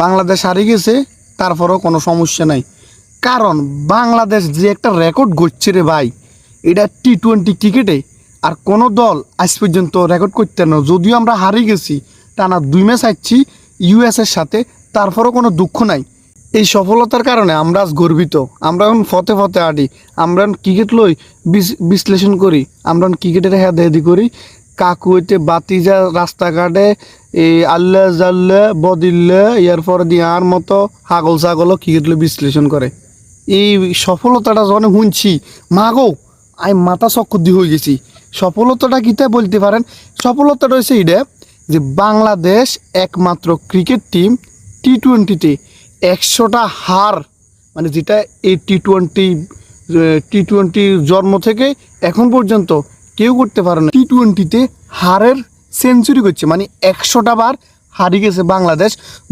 বাংলাদেশ হারিয়ে গেছে, তারপরেও কোনো সমস্যা নাই। কারণ বাংলাদেশ যে একটা রেকর্ড গড়ছে রে ভাই, এটা T20 ক্রিকেটে আর কোনো দল আজ পর্যন্ত রেকর্ড করতে না। যদিও আমরা হারিয়ে গেছি, টানা 2 ম্যাচ হারছি ইউএসের সাথে, তারপরও কোনো দুঃখ নাই। এই সফলতার কারণে আমরা আজ গর্বিত। আমরা এখন ফতে ফতে আডি, আমরা ক্রিকেট লই বিশ্লেষণ করি, আমরা ক্রিকেটের হেদি করি। কাকু হইতে বাতিজা রাস্তাঘাটে এই আল্লাহ জাল্লা বদিল্লা এরপর দিয়ার মতো হাগল ছাগলও ক্রিকেট লই বিশ্লেষণ করে। এই সফলতাটা যখন শুনছি, মাগো আমি মাথা চক্কর দিয়ে হয়ে গেছি। সফলতাটা কীতে বলতে পারেন? সফলতাটা হয়েছে এটা যে বাংলাদেশ একমাত্র ক্রিকেট টিম T20-তে 100টা হার, মানে যেটা এই টি টোয়েন্টি জন্ম থেকে এখন পর্যন্ত কেউ করতে পারে না। T20-তে হারের সেঞ্চুরি করছে, মানে 100টা বার হারিয়ে গেছে বাংলাদেশ।